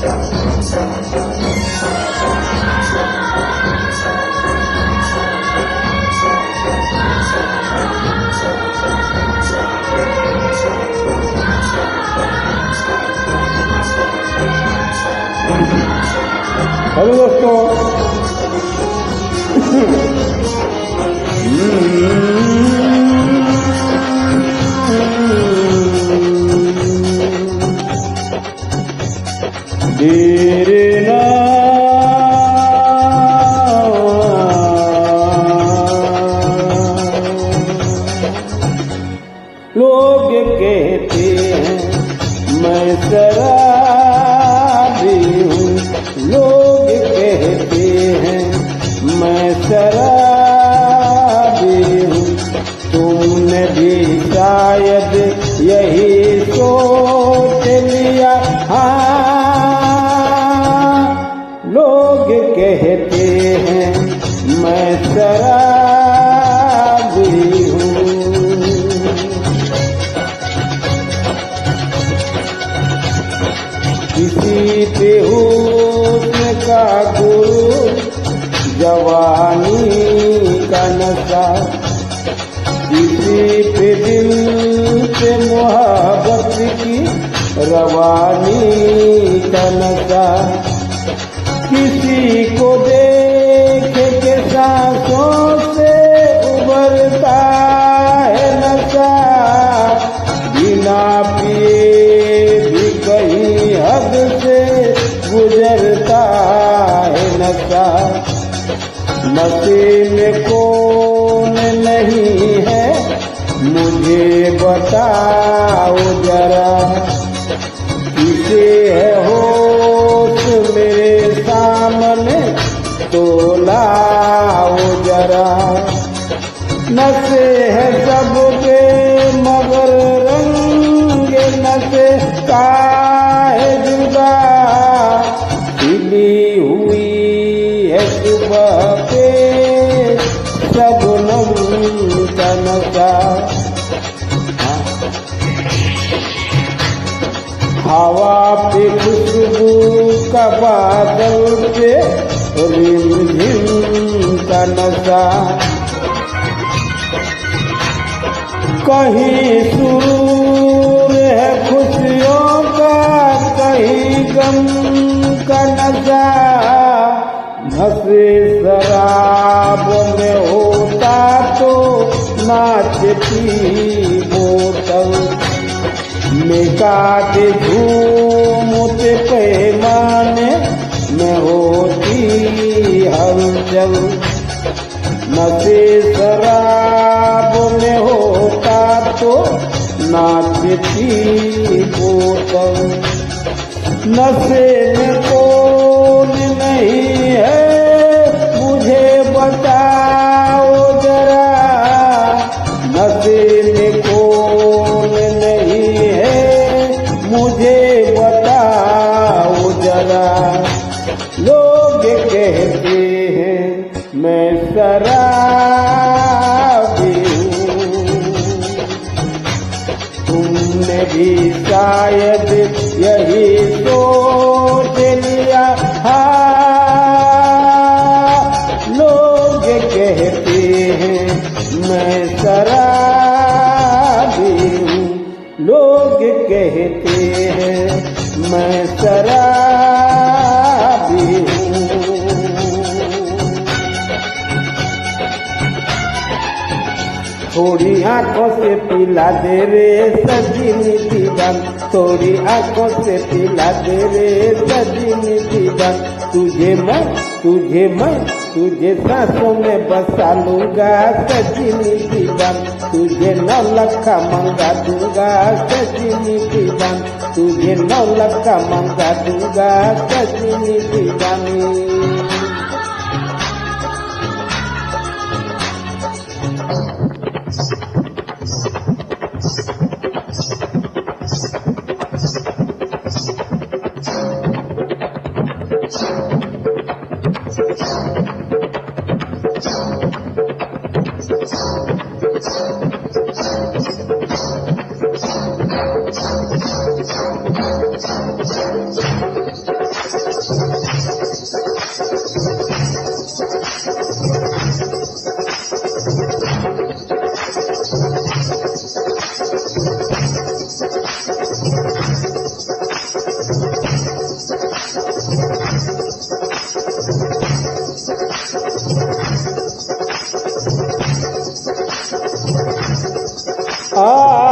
Hello दोस्तों, तेरे लोग कहते हैं मैं शराबी हूँ, लोग कहते हैं मैं शराबी हूँ। तुमने भी शायद यही सोच लिया, हाँ लोग कहते हैं मैं शराबी हूँ। किसी पे हुस्न का गुरु, जवानी का नशा, किसी पे दिल से मोहब्बत की रवानी का नशा, किसी को देख के सांसों से उभरता है नशा, बिना पिए भी कहीं हद से गुजरता है नशा। नशे में कौन नहीं है मुझे बताओ जरा, किसे है होश मेरे सामने तो लाओ जरा। नशे है सबके मगर रंग नशे का है जुदा, खिली हुई है सुबह पे शबनम का नशा। हवा पे खुशबू का बादल पे रिमझिम का नशा, कहीं सुरूर है खुशियों का कहीं गम का नशा। नशे शराब में होता तो नाचती बोतल में काटे झूमते पैमाने में होती हलचल। नशे शराब में होता तो नाचती बोतल, नशे में कौन नहीं है मुझे बताओ जरा, नशे में कौन नहीं है मुझे बताओ जरा। लोग कहते हैं मैं शराबी हूँ, तुमने भी शायद यही सोच लिया, हाँ लोग कहते हैं मैं शराबी हूँ, लोग कहते हैं मैं शराबी हूँ। थोड़ी आंखों से पिला दे रे सजीनी दीवान, थोड़ी आंखों से पिला दे रे सजीनी दीवान। तुझे सांसों में बसा लूंगा सजीनी दीवान, तुझे 9 लाख का मंगा दूंगा सजीनी दीवान, तुझे 9 लाख का मंगा दूंगा सजीनी दीवानी। आ